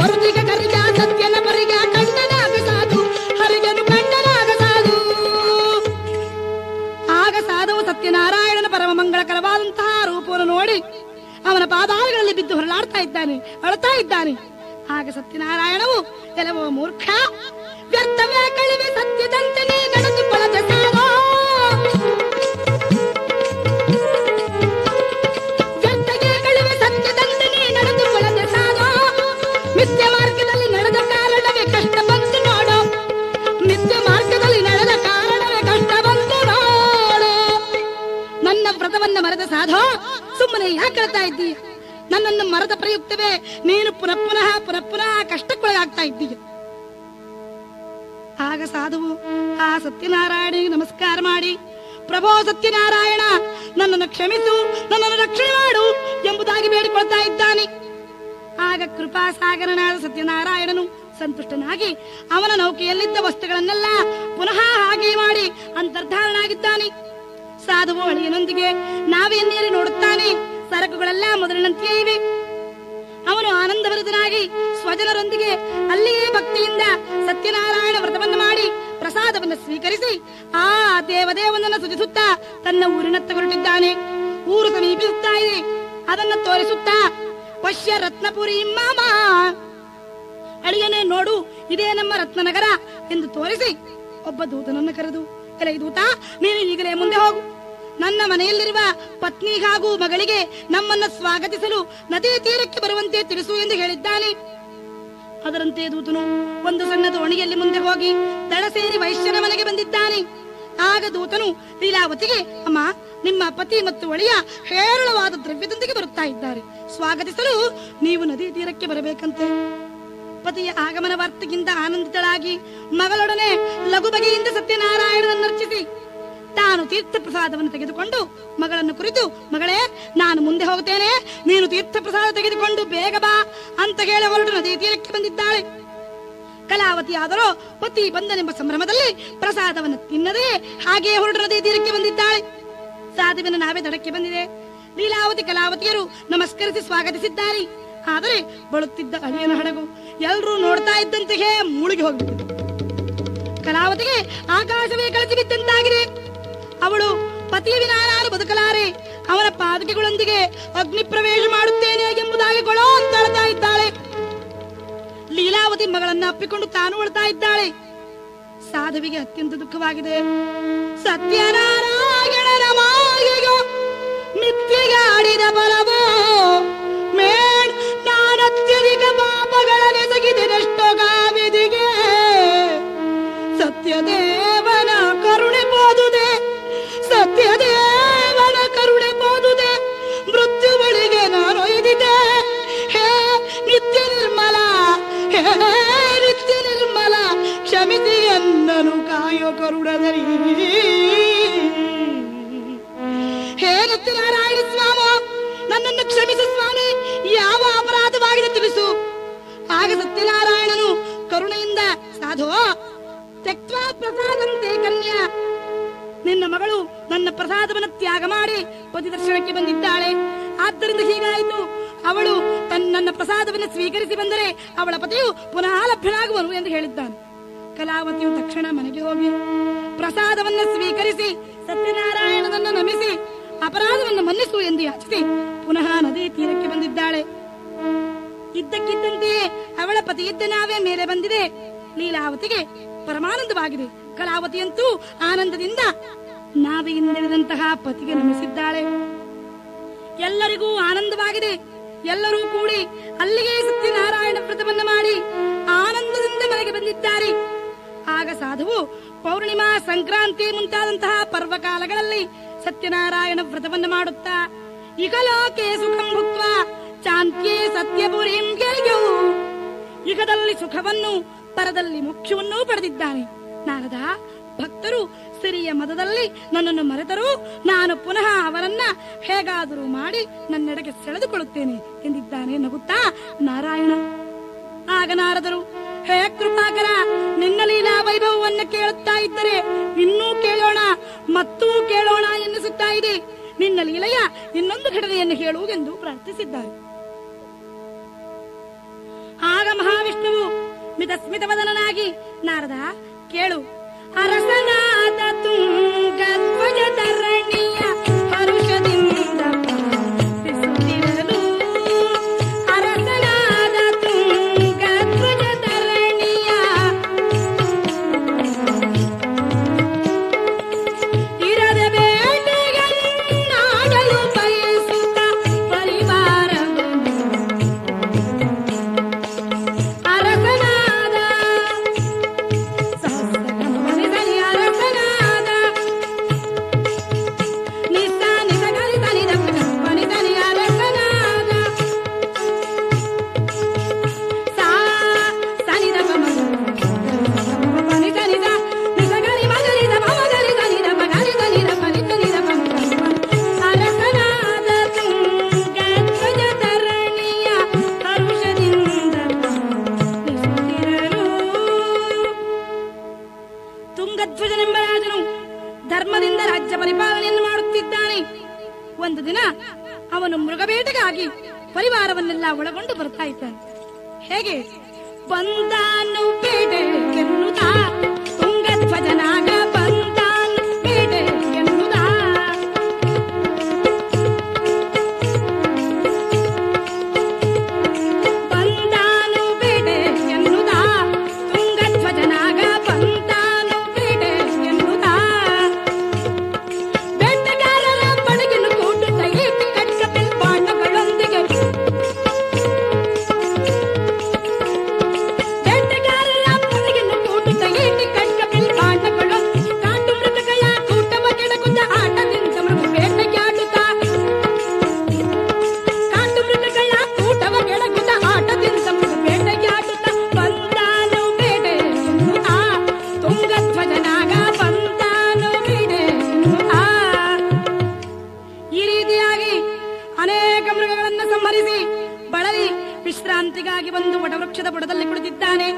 Speaker 1: ಬರುತಿಕ ಕರಿಗೆ ಸತ್ಯನ ಬರಿಗೆ ಕಂಡನಾಗ ಸಾಧು ಹರಿಯನ್ನು ಕಂಡನಾಗ ಸಾಧು. ಆಗ ಸಾಧುವು ಸತ್ಯನಾರಾಯಣನ ಪರಮ ಮಂಗಳಕರವಾದಂತಹ ರೂಪವನ್ನು ನೋಡಿ ಅವನ ಪಾದಾಲಗಳಲ್ಲಿ ಬಿದ್ದು ಹೊರಳಾಡ್ತಾ ಇದ್ದಾನೆ, ಅಳ್ತಾ ಇದ್ದಾನೆ. ಆಗ ಸತ್ಯನಾರಾಯಣವು, ಕೆಲವು ಮೂರ್ಖ, ವ್ಯರ್ಥವೇ ಕಳಿವೆ ಸತ್ಯದಂತೆ ನೀ ನಡೆದುಕೊಳ್ಳದೆ ಸಾಧೋ, ವ್ಯರ್ಥಗೆ ಕಳಿವೆ ಸತ್ಯದಂತೆ ನೀ ನಡೆದುಕೊಳ್ಳದೆ ಸಾಧೋ, ಮಿಥ್ಯ ಮಾರ್ಗದಲ್ಲಿ ನಡೆದ ಕಾರಣವೇ ಕಷ್ಟ ಬಂತು ನೋಡು, ಮಿಥ್ಯ ಮಾರ್ಗದಲ್ಲಿ ನಡೆದ ಕಾರಣವೇ ಕಷ್ಟ ಬಂತು ನೋಡು. ನನ್ನ ವ್ರತವನ್ನ ಮರೆದ ಸಾಧೋ ಸುಮ್ಮನೆ ಯಾಕೆ ಹೇಳ್ತಾ ಇದ್ದೀಯ? ನನ್ನನ್ನು ಮರದ ಪ್ರಯುಕ್ತವೇ ನೀನು ಪುನಃ ಪುನಃ ಪುನಃ ಪುನಃ ಕಷ್ಟಕ್ಕೊಳಗಾಗ್ತಾ ಇದ್ದೀಯ. ಆಗ ಸಾಧುವು ಆ ಸತ್ಯನಾರಾಯಣಿಗೆ ನಮಸ್ಕಾರ ಮಾಡಿ, ಪ್ರಭೋ ಸತ್ಯನಾರಾಯಣ ನನ್ನನ್ನು ಕ್ಷಮಿಸು, ನನ್ನನ್ನು ರಕ್ಷಣೆ ಮಾಡು ಎಂಬುದಾಗಿ ಬೇಡಿಕೊಳ್ತಾ ಇದ್ದಾನೆ. ಆಗ ಕೃಪಾಸಾಗರನಾದ ಸತ್ಯನಾರಾಯಣನು ಸಂತುಷ್ಟನಾಗಿ ಅವನ ನೌಕೆಯಲ್ಲಿದ್ದ ವಸ್ತುಗಳನ್ನೆಲ್ಲ ಪುನಃ ಹಾಗೆ ಮಾಡಿ ಅಂತರ್ಧಾನನಾಗಿದ್ದಾನೆ. ಸಾಧುವು ಅಳಿಯನೊಂದಿಗೆ ನಾವೆಯನ್ನೇರಿ ನೋಡುತ್ತಾನೆ. ಸರಕುಗಳೆಲ್ಲ ಮೊದಲಿನಂತೆಯೇ ಇವೆ. ಅವನು ಆನಂದಭರಿತನಾಗಿ ಸ್ವಜನರೊಂದಿಗೆ ಅಲ್ಲಿಯೇ ಭಕ್ತಿಯಿಂದ ಸತ್ಯನಾರಾಯಣ ವ್ರತವನ್ನು ಮಾಡಿ ಪ್ರಸಾದವನ್ನು ಸ್ವೀಕರಿಸಿ ಆ ದೇವದೇವನನ್ನು ಸುಜಿಸುತ್ತಾ ತನ್ನ ಊರಿನತ್ತ ಹೊರಟಿದ್ದಾನೆ. ಊರು ಸಮೀಪಿಸುತ್ತಾ ಇದೆ. ಅದನ್ನು ತೋರಿಸುತ್ತಾ, ಪಶ್ಯ ರತ್ನಪುರಿ ಮಾಮ, ಅಳಿಯನೇ ನೋಡು, ಇದೇ ನಮ್ಮ ರತ್ನನಗರ ಎಂದು ತೋರಿಸಿ ಒಬ್ಬ ದೂತನನ್ನು ಕರೆದು, ಎಲೆ ದೂತ, ನೀನು ಈಗಲೇ ಮುಂದೆ ಹೋಗು, ನನ್ನ ಮನೆಯಲ್ಲಿರುವ ಪತ್ನಿ ಹಾಗೂ ಮಗಳಿಗೆ ನಮ್ಮನ್ನ ಸ್ವಾಗತಿಸಲು ನದಿ ತೀರಕ್ಕೆ ಬರುವಂತೆ ತಿಳಿಸು ಎಂದು ಹೇಳಿದ್ದಾನೆ. ಅದರಂತೆ ದೂತನು ಒಂದು ಸಣ್ಣ ದೋಣಿಯಲ್ಲಿ ಮುಂದೆ ಹೋಗಿ ದಡ ಸೇರಿ ವೈಶ್ಯನ ಮನೆಗೆ ಬಂದಿದ್ದಾನೆ. ಆಗ ದೂತನು ಲೀಲಾವತಿಗೆ, ಅಮ್ಮ, ನಿಮ್ಮ ಪತಿ ಮತ್ತು ಒಳಿಯ ಹೇರಳವಾದ ದ್ರವ್ಯದೊಂದಿಗೆ ಬರುತ್ತಾ ಇದ್ದಾರೆ, ಸ್ವಾಗತಿಸಲು ನೀವು ನದಿ ತೀರಕ್ಕೆ ಬರಬೇಕಂತೆ. ಪತಿಯ ಆಗಮನ ವಾರ್ತೆಗಿಂತ ಆನಂದಿತಳಾಗಿ ಮಗಳೊಡನೆ ಲಘು ಬಗೆಯಿಂದ ಸತ್ಯನಾರಾಯಣನನ್ನರ್ಚಿಸಿ ತಾನು ತೀರ್ಥ ಪ್ರಸಾದವನ್ನು ತೆಗೆದುಕೊಂಡು ಮಗಳನ್ನು ಕುರಿತು, ಮಗಳೇ, ನಾನು ಮುಂದೆ ಹೋಗುತ್ತೇನೆ, ನೀನು ತೀರ್ಥ ಪ್ರಸಾದ ತೆಗೆದುಕೊಂಡು ಬೇಗ ಬಾ ಅಂತ ಹೇಳಿ ಹೊರಟು ನದಿ ತೀರಕ್ಕೆ ಬಂದಿದ್ದಾಳೆ. ಕಲಾವತಿ ಆದರೂ ಪತಿ ಬಂದನೆಂಬ ಸಂಭ್ರಮದಲ್ಲಿ ಪ್ರಸಾದವನ್ನು ತಿನ್ನದೇ ಹಾಗೆಯೇ ಹೊರಟು ನದಿ ತೀರಕ್ಕೆ ಬಂದಿದ್ದಾಳೆ. ಸಾಧುವಿನ ನಾವೇ ದಡಕ್ಕೆ ಬಂದಿದೆ. ಲೀಲಾವತಿ ಕಲಾವತಿಯರು ನಮಸ್ಕರಿಸಿ ಸ್ವಾಗತಿಸಿದ್ದಾರೆ. ಆದರೆ ಬಳುತ್ತಿದ್ದ ಅಳಿಯನ ಹಡಗು ಎಲ್ಲರೂ ನೋಡ್ತಾ ಇದ್ದಂತೆಯೇ ಮುಳುಗಿ ಹೋಗ್ಬಿಟ್ಟಿದೆ. ಕಲಾವತಿಗೆ ಆಕಾಶವೇ ಕಳಚಿ ಬಿದ್ದಂತಾಗಿದೆ. ಅವಳು ಪತಿಯ ವಿನಾ ನಾನು ಬದುಕಲಾರೆ, ಅವನ ಪಾದಕೆಗಳೊಂದಿಗೆ ಅಗ್ನಿ ಪ್ರವೇಶ ಮಾಡುತ್ತೇನೆ ಎಂಬುದಾಗಿ ಗೊಳೋ ಅಂತ ಅಳ್ತಾ ಇದ್ದಾಳೆ. ಲೀಲಾವತಿ ಮಗಳನ್ನ ಅಪ್ಪಿಕೊಂಡು ತಾನು ಅಳ್ತಾ ಇದ್ದಾಳೆ. ಸಾಧುವಿಗೆ ಅತ್ಯಂತ ದುಃಖವಾಗಿದೆ. ಸತ್ಯನಾರಾಯಣನ ಮಾಯೆಯೋ ಮಿಥ್ಯೆಗಾಡಿದ ಬಲವೋ ಮೇಡ್ ನಾನತ್ಯಧಿಕ ಪಾಪಗಳನ್ನೆಸಗಿದೆನೆಷ್ಟೋ ಗಾವಿದಿಗೆ, ಸತ್ಯದೇವನ ಕರುಣೆ ಬೋದುದೆ, ಸತ್ಯದೇವನ ಕರುಣೆ ಬೋದುದೆ, ಮೃತ್ಯು ಬಳಿಗೆ ನಾನು ಒಯ್ದಿದೆ. ಹೇ ನಿತ್ಯ ನಿರ್ಮಲ, ಹೇ ನಿತ್ಯ ನಿರ್ಮಲ, ಕಾಯುವ ಕರುಣದಲ್ಲಿ ಹೇ ಸತ್ಯನಾರಾಯಣ ಸ್ವಾಮ, ನನ್ನನ್ನು ಕ್ಷಮಿಸು ಸ್ವಾಮಿ, ಯಾವ ಅಪರಾಧವಾಗಿದೆ ತಿಳಿಸು. ಆಗ ಸತ್ಯನಾರಾಯಣನು ಕರುಣೆಯಿಂದ, ಸಾಧೋ ತ್ಯಕ್ವಾ ಪ್ರಸಾದಂತೆ ಕನ್ಯಾ, ನಿನ್ನ ಮಗಳು ನನ್ನ ಪ್ರಸಾದವನ್ನು ತ್ಯಾಗ ಮಾಡಿ ಪತಿ ದರ್ಶನಕ್ಕೆ ಬಂದಿದ್ದಾಳೆ. ಆದ್ದರಿಂದ ಹೀಗಾಯಿತು. ಅವಳು ನನ್ನ ಪ್ರಸಾದವನ್ನು ಸ್ವೀಕರಿಸಿ ಬಂದರೆ ಅವಳ ಪತಿಯು ಪುನಃ ಲಭ್ಯನಾಗುವನು ಎಂದು ಹೇಳಿದ್ದಾನೆ. ಕಲಾವತಿಯು ತಕ್ಷಣ ಮನೆಗೆ ಹೋಗಿ ಪ್ರಸಾದವನ್ನು ಸ್ವೀಕರಿಸಿ ಸತ್ಯನಾರಾಯಣನನ್ನು ನಮಿಸಿ ಅಪರಾಧವನ್ನು ಮನ್ನಿಸು ಎಂದು ಯಾಚಿಸಿ ಪುನಃ ನದಿ ತೀರಕ್ಕೆ ಬಂದಿದ್ದಾಳೆ. ಇದ್ದಕ್ಕಿದ್ದಂತೆಯೇ ಅವಳ ಪತಿಯಿದ್ದ ನಾವೇ ಮೇಲೆ ಬಂದಿದೆ. ಲೀಲಾವತಿಗೆ ಪರಮಾನಂದವಾಗಿದೆ. ಕಲಾವತಿಯಂತೂ ಆನಂದದಿಂದ ನಾವೆಯಿಂದಿಳಿದಂತಹ ಪತಿಗೆ ನಮಿಸಿದ್ದಾಳೆ. ಎಲ್ಲರಿಗೂ ಆನಂದವಾಗಿದೆ. ಎಲ್ಲರೂ ಕೂಡಿ ಅಲ್ಲಿಗೆ ಸತ್ಯನಾರಾಯಣ ವ್ರತವನ್ನು ಮಾಡಿ ಆನಂದದಿಂದ ಮನೆಗೆ ಬಂದಿದ್ದಾರೆ. ಆಗ ಸಾಧುವು ಪೌರ್ಣಿಮಾ, ಸಂಕ್ರಾಂತಿ ಮುಂತಾದಂತಹ ಪರ್ವಕಾಲಗಳಲ್ಲಿ ಸತ್ಯನಾರಾಯಣ ವ್ರತವನ್ನು ಮಾಡುತ್ತಾ ಇಕಲೋಕೆ ಸುಖಂ ಭುಕ್ತ ಚಾಂತ್ಯೇ ಸತ್ಯಪುರೀಂ ಗೆಲ್ಯೌ, ಯುಗದಲ್ಲಿ ಸುಖವನ್ನು ಪರದಲ್ಲಿ ಮೋಕ್ಷವನ್ನೂ ಪಡೆದಿದ್ದಾನೆ. ನಾರದ, ಭಕ್ತರು ಸಿರಿಯ ಮದದಲ್ಲಿ ನನ್ನನ್ನು ಮರೆತರೂ ನಾನು ಪುನಃ ಅವರನ್ನ ಹೇಗಾದರೂ ಮಾಡಿ ನನ್ನೆಡೆಗೆ ಸೆಳೆದುಕೊಳ್ಳುತ್ತೇನೆ ಎಂದಿದ್ದಾನೆ ನಗುತ್ತಾ ನಾರಾಯಣ. ಆಗ ನಾರದರು, ಹೇ ಕೃಪಾಕರ, ನಿನ್ನ ಲೀಲಾ ವೈಭವವನ್ನು ಕೇಳುತ್ತಾ ಇದ್ದರೆ ಇನ್ನೂ ಕೇಳೋಣ ಮತ್ತೂ ಕೇಳೋಣ ಎನ್ನಿಸುತ್ತಾ ಇದೆ. ನಿನ್ನ ಲೀಲೆಯ ಇನ್ನೊಂದು ಘಟನೆಯನ್ನು ಹೇಳುವುದೆಂದು ಪ್ರಾರ್ಥಿಸಿದ್ದಾರೆ. ಆಗ ಮಹಾವಿಷ್ಣುವು ಮಿತಸ್ಮಿತವದನಾಗಿ, ನಾರದ ಕೇಳು, ಅರಸನಾದ ತುಂಗಧ್ವಜ ಧರಣಿಯ ಹರುಷದಿಂದ ಪಾಲಿಸುತ್ತಿರಲು, ಅರಸನಾದ ತುಂಗಧ್ವಜ ಧರಣಿಯ ಇರದ ಬೇಟೆಗಳನ್ನಾಡಲು ಬಯಸುತ್ತ ಪರಿವಾರವನ್ನು ಅರಸನಾದ ತುಂಗಧ್ವಜನೆಂಬ ರಾಜನು ಧರ್ಮದಿಂದ ರಾಜ್ಯ ಪರಿಪಾಲನೆಯನ್ನು ಮಾಡುತ್ತಿದ್ದಾನೆ. ಒಂದು ದಿನ ಅವನು ಮೃಗಬೇಟೆಗಾಗಿ ಪರಿವಾರವನ್ನೆಲ್ಲ ಒಳಗೊಂಡು ಬರ್ತಾ ಇದ್ದಾನೆ. ಹೇಗೆ ಬಂದಾನು ಬೇಟೆಗೆನ್ನುತ್ತ ತುಂಗಧ್ವಜನಾಗ ಬಂದಾನು ಬೇಟೆಗೆನ್ನುತ್ತ ಬಂದಾನು ಬೇಟೆಗೆನ್ನುತ್ತ ತುಂಗಧ್ವಜನಾಗ ಬಂದಾನು ಬೇಟೆಗೆನ್ನುತ್ತ ಬೇಟೆಗಾರರ ಬಡಗಿನ ಕೂಟುತ್ತ ಈಟಿ ಕಟ್ಟ ಬಿಲ್ಬಾಣಗಳೊಂದಿಗೆ ಕಾಟು ಮೃಗಗಳ ಕೂಟವ ಕೆಡಕುತ್ತ ಆಟದಿಂದ ಮೃಗ ಬೇಟೆಯಾಡುತ್ತಾ ಬಂದಾನು ಬೇಟೆ ತುಂಗಧ್ವಜನಾಗ ಬಂದಾನು ಬೇಟೆ. ಈ ರೀತಿಯಾಗಿ ಅನೇಕ ಮೃಗಗಳನ್ನು ಸಂಹರಿಸಿ ಬಳಲಿ ವಿಶ್ರಾಂತಿಗಾಗಿ ಬಂದು ವಟವೃಕ್ಷದ ಬುಡದಲ್ಲಿ ಕುಳಿತಿದ್ದಾನೆ.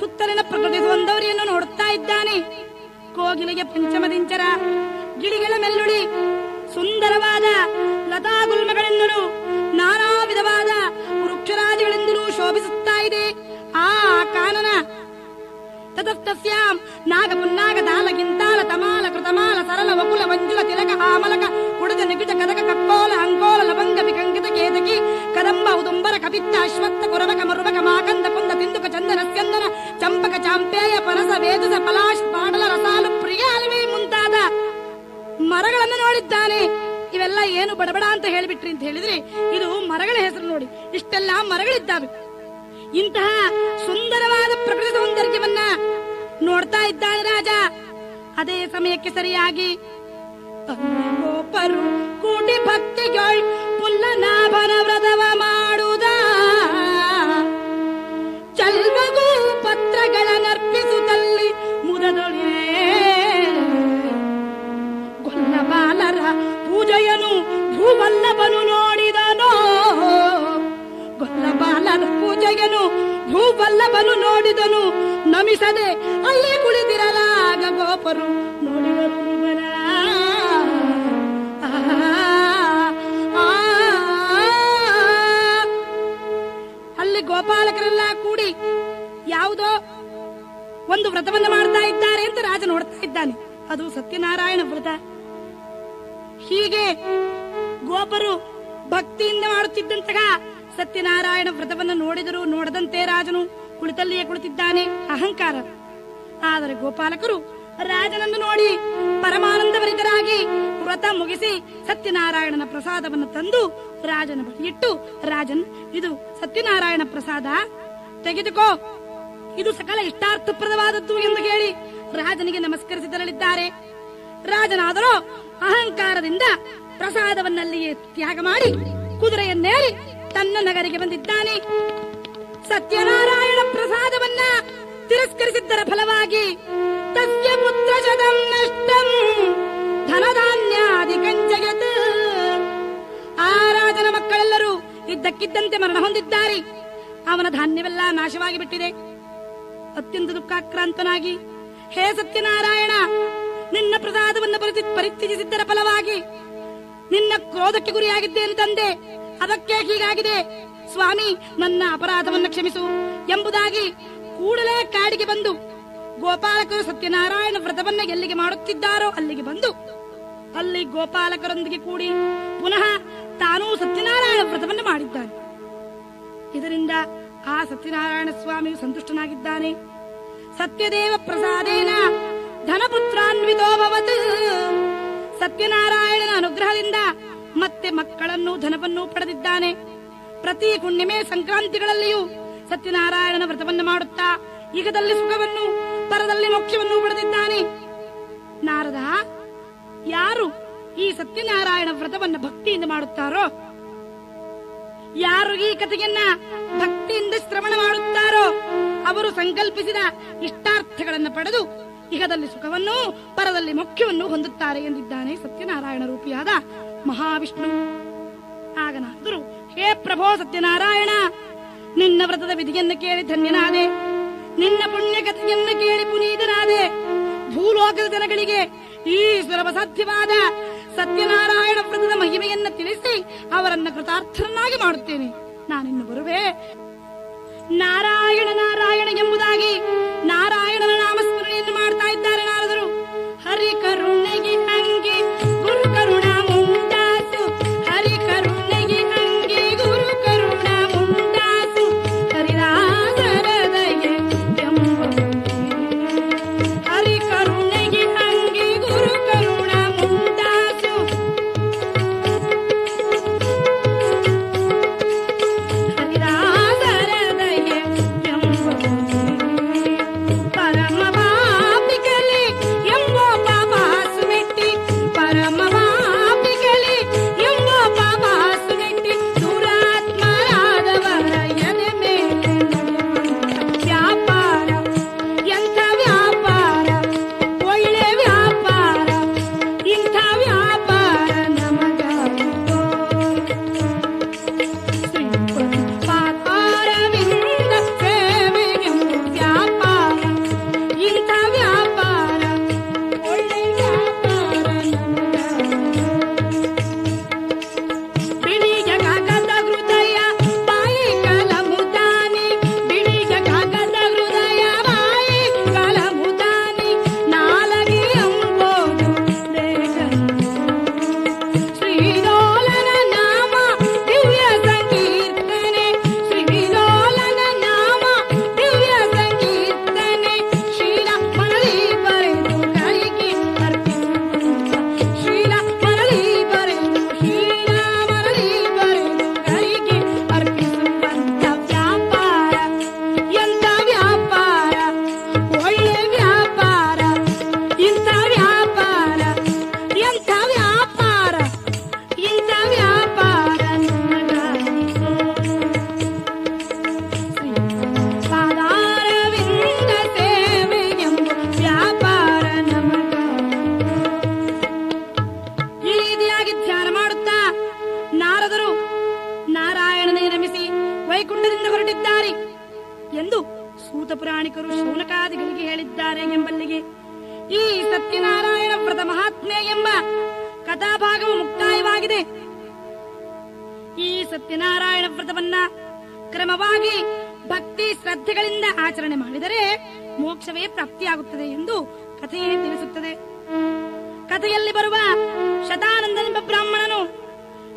Speaker 1: ಸುತ್ತಲಿನ ಪ್ರಕೃತಿ ಸೌಂದರ್ಯವನ್ನು ನೋಡುತ್ತಾ ಇದ್ದಾನೆ. ಕೋಗಿಲೆಗೆ ಪಂಚಮದಿಂಚರ, ಗಿಳಿಗಳ ಮೆಲ್ಲುಳಿ, ಸುಂದರವಾದ ಲತಾಗುಲ್ಮಗಳೆಂದಲೂ ನಾನಾ ವಿಧವಾದ ವೃಕ್ಷರಾಜಿಗಳೆಂದಲೂ ಶೋಭಿಸುತ್ತಾ ಇದೆ ಆ ಕಾನನ. ತತಸ್ತಸ್ಯಾಂ ನಾಗಪುನ್ನಾಗ ತಾಲಗಿಂತಾಲ ತಮಾಲ ಕೃತಮಾಲ ಸರಳ ವಕುಲ ಮಂಜುಳ ತಿಲಕ ಆಮಲಕ ಕುಡದ ನಿಕಟ ಕದಕ ಕಕ್ಕೋಲ ಅಂಕೋಲ ಲವಂಗ ವಿಕಂಕಿತ ಕೇತಕಿ ಕದಂಬ ಉದುಂಬರ ಕಪಿತ್ತ ಅಶ್ವತ್ಥ ಕುರವಕ ಮರುವಕ ಮಾಕಂದ ಕುಂದ ತಿಂದುಕ ಚಂದನ ಸ್ಯಂದನ ಚಂಪಕ ಚಾಂಪೇಯ ಪನಸ ವೇದಸ ಪಲಾಶ ಪಾಡಲ ರಸಾಲು ಪ್ರಿಯ ಅಲವೇ ಮುಂತಾದ ಮರಗಳನ್ನು ನೋಡಿದ್ದಾನೆ. ಇವೆಲ್ಲ ಏನು ಬಡಬಡ ಅಂತ ಹೇಳಿಬಿಟ್ರಿ ಅಂತ ಹೇಳಿದ್ರೆ ಇದು ಮರಗಳ ಹೆಸರು ನೋಡಿ. ಇಷ್ಟೆಲ್ಲ ಮರಗಳಿದ್ದಾವೆ. ಇಂತಹ ಸುಂದರವಾದ ಪ್ರಕೃತಿ ಸೌಂದರ್ಯವನ್ನ ನೋಡ್ತಾ ಇದ್ದಾನೆ ರಾಜ. ಅದೇ ಸಮಯಕ್ಕೆ ಸರಿಯಾಗಿ ಗೋಪರು ಕೂಡಿ ಭಕ್ತಿಗಳು ಪುಲ್ಲನಾಭನ ವ್ರತವ ಮಾಡುವುದ ಚಲ್ವಗೂ ಪತ್ರಗಳ ನರ್ಪಿಸುತ್ತಲ್ಲಿ ಮುದದೊಡೆ ಗೋಪಾಲದ ಪೂಜೆಗೆನು ಭೂವಲ್ಲಭನು ನೋಡಿದನು ನಮಿಸದೆ ಅಲ್ಲಿ ಕುಳಿತಿರಲಾಗ ಗೋಪರು ನೋಡಿದರು ಗುರುವರ. ಅಲ್ಲಿ ಗೋಪಾಲಕರೆಲ್ಲ ಕೂಡಿ ಯಾವುದೋ ಒಂದು ವ್ರತವನ್ನು ಮಾಡ್ತಾ ಇದ್ದಾರೆ ಅಂತ ರಾಜ ನೋಡ್ತಾ ಇದ್ದಾನೆ. ಅದು ಸತ್ಯನಾರಾಯಣ ವ್ರತ. ಹೀಗೆ ಗೋಪರು ಭಕ್ತಿಯಿಂದ ಮಾಡುತ್ತಿದ್ದಂತಹ ಸತ್ಯನಾರಾಯಣ ವ್ರತವನ್ನು ನೋಡಿದರು. ನೋಡದಂತೆ ರಾಜನು ಕುಳಿತಲ್ಲಿಯೇ ಕುಳಿತಿದ್ದಾನೆ. ಅಹಂಕಾರ. ಆದರೆ ಗೋಪಾಲಕರು ರಾಜನನ್ನು ನೋಡಿ ಪರಮಾನಂದಭರಿತರಾಗಿ ವ್ರತ ಮುಗಿಸಿ ಸತ್ಯನಾರಾಯಣನ ಪ್ರಸಾದವನ್ನು ತಂದು ರಾಜನ ಬಳಿ ಇಟ್ಟು, ರಾಜನ್, ಇದು ಸತ್ಯನಾರಾಯಣ ಪ್ರಸಾದ, ತೆಗೆದುಕೋ, ಇದು ಸಕಲ ಇಷ್ಟಾರ್ಥಪ್ರದವಾದದ್ದು ಎಂದು ಹೇಳಿ ರಾಜನಿಗೆ ನಮಸ್ಕರಿಸಿ ತೆರಳಿದ್ದಾರೆ. ರಾಜನಾದರೂ ಅಹಂಕಾರದಿಂದ ಪ್ರಸಾದವನ್ನಲ್ಲಿಯೇ ತ್ಯಾಗ ಮಾಡಿ ಕುದುರೆಯನ್ನೇರಿ ತನ್ನ ನಗರಿಗೆ ಬಂದಿದ್ದಾನೆ. ಸತ್ಯನಾರಾಯಣ ಪ್ರಸಾದವನ್ನ ತಿರಸ್ಕರಿಸಿದ್ದರ ಫಲವಾಗಿ ತಸ್ಯ ಪುತ್ರ ಶತಂ ನಷ್ಟಂ ಧನಧಾನ್ಯಾದಿ ಕಂಜಯತ್. ಆ ರಾಜನ ಮಕ್ಕಳೆಲ್ಲರೂ ಇದ್ದಕ್ಕಿದ್ದಂತೆ ಮರಣ ಹೊಂದಿದ್ದಾರೆ. ಅವನ ಧಾನ್ಯವೆಲ್ಲ ನಾಶವಾಗಿ ಬಿಟ್ಟಿದೆ. ಅತ್ಯಂತ ದುಃಖಾಕ್ರಾಂತನಾಗಿ, ಹೇ ಸತ್ಯನಾರಾಯಣ, ನಿನ್ನ ಪ್ರಸಾದವನ್ನು ಪರಿತ್ಯಜಿಸಿದ್ದರ ಫಲವಾಗಿ ನಿನ್ನ ಕ್ರೋಧಕ್ಕೆ ಗುರಿಯಾಗಿದ್ದೆ ಅಂತಂದೆ. ಅದಕ್ಕೆ ಹೀಗಾಗಿದೆ. ಸ್ವಾಮಿ, ನನ್ನ ಅಪರಾಧವನ್ನು ಕ್ಷಮಿಸು ಎಂಬುದಾಗಿ ಕೂಡಲೇ ಕಾಡಿಗೆ ಬಂದು ಗೋಪಾಲಕರು ಸತ್ಯನಾರಾಯಣ ವ್ರತವನ್ನ ಎಲ್ಲಿಗೆ ಮಾಡುತ್ತಿದ್ದಾರೋ ಅಲ್ಲಿಗೆ ಬಂದು ಅಲ್ಲಿ ಗೋಪಾಲಕರೊಂದಿಗೆ ಕೂಡಿ ಪುನಃ ತಾನೂ ಸತ್ಯನಾರಾಯಣ ವ್ರತವನ್ನು ಮಾಡಿದ್ದಾನೆ. ಇದರಿಂದ ಆ ಸತ್ಯನಾರಾಯಣ ಸ್ವಾಮಿಯು ಸಂತುಷ್ಟನಾಗಿದ್ದಾನೆ. ಸತ್ಯದೇವ ಪ್ರಸಾದೇನ ಧನಪುತ್ರಾನ್ವಿತೋಭವತ್. ಸತ್ಯನಾರಾಯಣನ ಅನುಗ್ರಹದಿಂದ ಮತ್ತೆ ಮಕ್ಕಳನ್ನು ಧನವನ್ನು ಪಡೆದಿದ್ದಾನೆ. ಪ್ರತಿ ಹುಣ್ಣಿಮೆ ಸಂಕ್ರಾಂತಿಗಳಲ್ಲಿಯೂ ಸತ್ಯನಾರಾಯಣನ ವ್ರತವನ್ನು ಮಾಡುತ್ತಾ ಈಗದಲ್ಲಿ ಸುಖವನ್ನು ಪರದಲ್ಲಿ ಮೋಕ್ಷವನ್ನು ಪಡೆದಿದ್ದಾನೆ. ನಾರದ, ಯಾರು ಈ ಸತ್ಯನಾರಾಯಣ ವ್ರತವನ್ನು ಭಕ್ತಿಯಿಂದ ಮಾಡುತ್ತಾರೋ, ಯಾರು ಈ ಕಥೆಯನ್ನ ಭಕ್ತಿಯಿಂದ ಶ್ರವಣ ಮಾಡುತ್ತಾರೋ, ಅವರು ಸಂಕಲ್ಪಿಸಿದ ಇಷ್ಟಾರ್ಥಗಳನ್ನು ಪಡೆದು ಇಹದಲ್ಲಿ ಸುಖವನ್ನು ಪರದಲ್ಲಿ ಮೋಕ್ಷವನ್ನು ಹೊಂದುತ್ತಾರೆ ಎಂದಿದ್ದಾನೆ ಸತ್ಯನಾರಾಯಣ ರೂಪಿಯಾದ ಮಹಾವಿಷ್ಣು. ಆಗ ನಾರದರು, ಹೇ ಪ್ರಭೋ ಸತ್ಯನಾರಾಯಣ, ನಿನ್ನ ವ್ರತದ ವಿಧಿಯನ್ನು ಕೇಳಿ ಧನ್ಯನಾದೆ. ನಿನ್ನ ಪುಣ್ಯ ಕಥೆಯನ್ನು ಕೇಳಿ ಪುನೀತನಾದೆ. ಭೂಲೋಕದ ಜನಗಳಿಗೆ ಈ ಸುಲಭ ಸಾಧ್ಯವಾದ ಸತ್ಯನಾರಾಯಣ ವ್ರತದ ಮಹಿಮೆಯನ್ನು ತಿಳಿಸಿ ಅವರನ್ನ ಕೃತಾರ್ಥರನ್ನಾಗಿ ಮಾಡುತ್ತೇನೆ. ನಾನಿನ್ನು ಬರುವೆ. ನಾರಾಯಣ ನಾರಾಯಣ ಎಂಬುದಾಗಿ ನಾರಾಯಣನ ನಾಮಸ್ಮರಣೆಯನ್ನು ಮಾಡ್ತಾ ಇದ್ದಾರೆ ನಾರದರು. ಹರಿ ಕರುಣೆಗೆ ಅಂಗೆ ಗುರು ಕರುಣ ಮುಂದಾಸು, ಹರಿ ಕರುಣೆಗೆ ಅಂಗೆ ಗುರು ಕರುಣ ಮುಂದಾಸು, ಹರಿದಾಸರದಯೆ ಹರಿ ಕರುಣೆಗೆ ಅಂಗೆ ಗುರು ಕರುಣ ಮುಂದಾಸು, ಹರಿದಾಸರದಯೆ ಪರಮ ಪಾಪಿಕಲಿ ಎಂಬೋ ಪಾಪಾಸು ಮೆಟ್ಟಿ, ಪರಮ ಪಾಪಿಕಲಿ ಎಂಬೋ ಪಾಪಾಸು ಮೆಟ್ಟಿ, ದುರಾತ್ಮರಾದವರ ಎದೆ ಮೇಲೆ ನಡೆಯುವಂತ ವ್ಯಾಪಾರ, ಎಂಥ ವ್ಯಾಪಾರ, ಒಳ್ಳೆ ವ್ಯಾಪಾರ, ಇಂಥ ವ್ಯಾಪಾರ ನಮಗಾಗಿತ್ತು. ಪಾದಾರವಿಂದ ಸೇವೆಗೆಂಬ ವ್ಯಾಪಾರ, ಇಂಥ ವ್ಯಾಪಾರ, ಒಳ್ಳೆ ವ್ಯಾಪಾರ ನಮಗಾಗಿತ್ತು. ಬಿಳಿಯ ಕಾಗದ ಹೃದಯ ಬಾಯಿ ಕಲಮುದಾನಿ, ಬಿಳಿಯ ಕಾಗದ ಹೃದಯ ಬಾಯಿ ಕಲಮುದಾನಿ, ನಾಲಗೆ ಎಂಬುದು ಲೇಖನಿ. ಶ್ರೀಲೋಲನ ನಾಮ ದಿವ್ಯ ಸಂಕೀರ್ತನೆ, ಶ್ರೀಲೋಲನ ನಾಮ ದಿವ್ಯ ಸಂಕೀರ್ತನೆ, ಶೀಲ ಮರಳಿ ಬರೆದು ಕೈಗೆ ಅರ್ಪಿಸುವಂತ, ಶೀಲ ಮರಳಿ ಬರೆದು, ಶೀಲ ಮರಳಿ ಬರೆದು ಕೈಗೆ ಅರ್ಪಿಸುವಂತ ವ್ಯಾಪಾರ, ಎಂಥ ವ್ಯಾಪಾರ, ಒಳ್ಳೆ ವ್ಯಾಪಾರ, ಇಂಥ ವ್ಯಾಪಾರ, ಎಂಥ ವ್ಯಾಪಾರ, ಇಂಥ ವ್ಯಾಪಾರ ನಮಗಾಗಿತ್ತು. ಪಾದಾರವಿಂದ ಸೇವೆ ಎಂಬ ವ್ಯಾಪಾರ ನಮಗಾಗಿತ್ತು. ಈ ರೀತಿಯಾಗಿ ಧ್ಯಾನ ಮಾಡುತ್ತಾ ನಾರದರು ನಾರಾಯಣ ಶ್ರೀರಾಮನನ್ನೇ ನಮಿಸಿ ವೈಕುಂಠದಿಂದ ಹೊರಟಿದ್ದಾರೆ ಎಂದು ಸೂತ ಪುರಾಣಿಕರು ಶೌನಕಾದಿಗಳಿಗೆ ಹೇಳಿದ್ದಾರೆ ಎಂಬಲ್ಲಿಗೆ ಈ ಸತ್ಯನಾರಾಯಣ ವ್ರತ ಮಹಾತ್ಮೆ ಎಂಬ ಕಥಾಭಾಗವು ಮುಕ್ತಾಯವಾಗಿದೆ. ಈ ಸತ್ಯನಾರಾಯಣ ವ್ರತವನ್ನ ಕ್ರಮವಾಗಿ ಭಕ್ತಿ ಶ್ರದ್ಧೆಗಳಿಂದ ಆಚರಣೆ ಮಾಡಿದರೆ ಮೋಕ್ಷವೇ ಪ್ರಾಪ್ತಿಯಾಗುತ್ತದೆ ಎಂದು ಕಥೆಯೇ ತಿಳಿಸುತ್ತದೆ. ಕಥೆಯಲ್ಲಿ ಬರುವ ಶತಾನಂದನೆಂಬ ಬ್ರಾಹ್ಮಣನು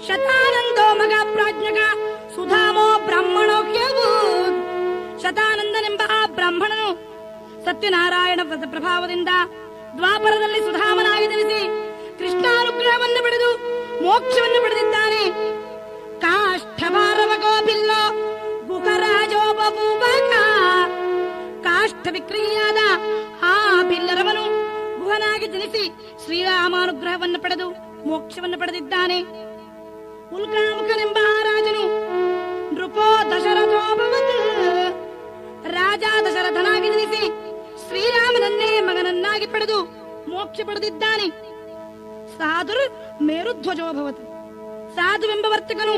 Speaker 1: ಶತಾನಂದೋ ಮಗ ಪ್ರಾಜ್ಞಕ ಸುಧಾಮೋ ಬ್ರಾಹ್ಮಣೋಕ್ಯವು. ಶತಾನಂದನೆಂಬ ಆ ಬ್ರಾಹ್ಮಣನು ಸತ್ಯನಾರಾಯಣ ವ್ರತ ಪ್ರಭಾವದಿಂದ ದ್ವಾಪರದಲ್ಲಿ ಸುಧಾಮನಾಗಿ ಜನಿಸಿ ಕೃಷ್ಣಾನುಗ್ರಹವನ್ನು ಪಡೆದು ಮೋಕ್ಷವನ್ನು ಪಡೆದಿದ್ದಾನೆ. ಕಾಷ್ಠಭಾರವ ಗೋಪಿಲ್ಲೋ ಗುಹರಾಜೋಪಭೂವಕ. ಕಾಷ್ಠ ವಿಕ್ರಿಯಾದ ಆ ಬಿಲ್ಲರವನು ಗುಹನಾಗಿ ಜನಿಸಿ ಶ್ರೀರಾಮಾನುಗ್ರಹವನ್ನು ಪಡೆದು ಮೋಕ್ಷವನ್ನು ಪಡೆದಿದ್ದಾನೆ. ಉಲ್ಕಾಮುಖನೆಂಬ ಆ ರಾಜನು ನೃಪೋ ದಶರಥೋಭವತ್. ರಾಜ ದಶರಥನಾಗಿ ಜನಿಸಿ ಶ್ರೀರಾಮನನ್ನೇ ಮಗನನ್ನಾಗಿ ಪಡೆದು ಮೋಕ್ಷ ಪಡೆದಿದ್ದಾನೆ. ಸಾಧುರ್ ಮೇರುಧ್ವಜೋಭವತ್. ಸಾಧುವೆಂಬ ವರ್ತಕನು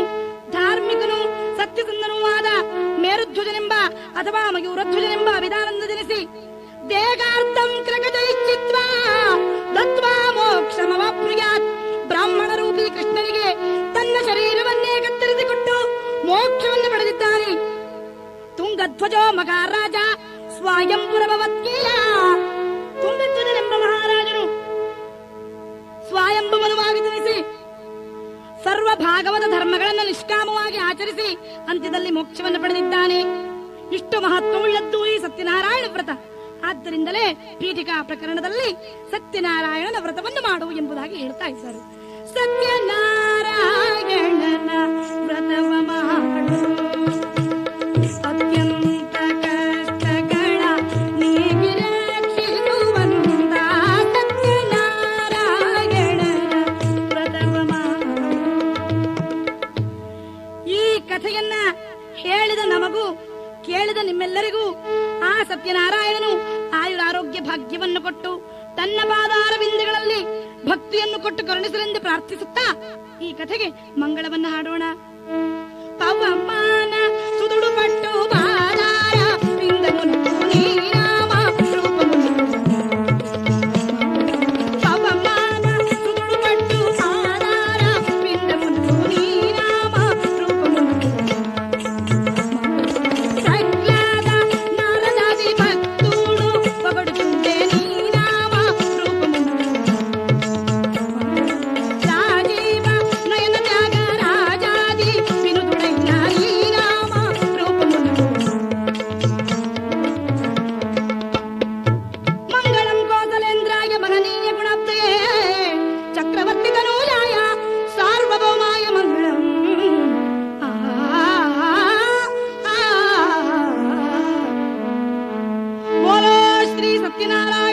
Speaker 1: ಧಾರ್ಮಿಕನು ಸತ್ಯಸಂಧನೂ ಆದ ಮೇರುಧ್ವಜನೆಂಬ ಅಥವಾ ಮಯೂರಧ್ವಜನೆಂಬ ವಿಧಾನದಿಂದ ಜನಿಸಿ ದೇಗಾರ್ಥಂ ಕ್ರಕಟೈಶ್ಚಿತ್ವಾ ದತ್ವಾ ಮೋಕ್ಷಮವಾಪ್ನುಯಾತ್. ಬ್ರಾಹ್ಮಣ ರೂಪಿ ಕೃಷ್ಣನಿಗೆ ತನ್ನ ಶರೀರವನ್ನೇ ಕತ್ತರಿಸಿಕೊಟ್ಟು ಮೋಕ್ಷವನ್ನು ಪಡೆದಿದ್ದಾನೆ. ತುಂಗಧ್ವಜೋ ಮಹಾರಾಜ ಸ್ವಯಂಪುರಭವತ್ಕೀಲ. ತುಂಗಧ್ವಜನೆಂಬ ಮಹಾರಾಜನು ಸ್ವಯಂಭುವನುವಾಗಿ ಜನಿಸಿ ಸರ್ವ ಭಾಗವತ ಧರ್ಮಗಳನ್ನು ನಿಷ್ಕಾಮವಾಗಿ ಆಚರಿಸಿ ಅಂತ್ಯದಲ್ಲಿ ಮೋಕ್ಷವನ್ನು ಪಡೆದಿದ್ದಾನೆ. ಇಷ್ಟು ಮಹತ್ವವುಳ್ಳದ್ದು ಈ ಸತ್ಯನಾರಾಯಣ ವ್ರತ. ಆದ್ದರಿಂದಲೇ ಪೀಠಿಕಾ ಪ್ರಕರಣದಲ್ಲಿ ಸತ್ಯನಾರಾಯಣನ ವ್ರತವನ್ನು ಮಾಡು ಎಂಬುದಾಗಿ ಹೇಳ್ತಾ ಇದ್ದಾರೆ. ಸತ್ಯನಾರಾಯಣನ ವ್ರತವ ಮಾಡು, ಅತ್ಯಂತ ಕಷ್ಟಗಳ ನೀಗಿ ರಕ್ಷಿಸುವಂತ ಸತ್ಯನಾರಾಯಣನ ವ್ರತವ ಮಾಡು. ಈ ಕಥೆಯನ್ನ ಹೇಳಿದ ನಮಗೂ ಕೇಳಿದ ನಿಮ್ಮೆಲ್ಲರಿಗೂ ಆ ಸತ್ಯನಾರಾಯಣನು ಆಯುರಾರೋಗ್ಯ ಭಾಗ್ಯವನ್ನು ಕೊಟ್ಟು ತನ್ನ ಪಾದಾರವಿಂದಗಳಲ್ಲಿ ಭಕ್ತಿಯನ್ನು ಕೊಟ್ಟು ಕರುಣಿಸಲೆಂದು ಪ್ರಾರ್ಥಿಸುತ್ತಾ ಈ ಕಥೆಗೆ ಮಂಗಳವನ್ನು ಹಾಡೋಣ. ಪವಮಾನ ಸುದುಡುಪಟ್ಟು ಬಾಳಾರ ಪಿಂದನು ನೀರಾಮ ರೂಪಮುನು. ಪವಮಾನ ಸುದುಡುಪಟ್ಟು ಬಾಳಾರ ಪಿಂದನು ನೀರಾಮ ರೂಪಮುನು. ಸಕ್ಲಾದ ನಾರದಾದಿ ಭಕ್ತೂಡು ಪಗಡುತ್ತೇ ನೀರಾಮ ರೂಪಮುನು. ರಾಜೀವ ನಯನ ತ್ಯಾಗ ರಾಜಾದಿ ವಿನುದುಡೈನ ನೀರಾಮ ರೂಪಮುನು. ಮಂಗಳಂ ಕೋಸಲೇಂದ್ರಾಯ ಮಹನೀಯ ಗುಣಾಬ್ಧಯೇ ಚಕ್ರವರ್ತಿ ತನೂಜಾಯ ಸಾರ್ವಭೌಮಾಯ ಮಂಗಳಂ. ಬೋಲೋ ಶ್ರೀ ಸತ್ಯನಾರಾಯಣ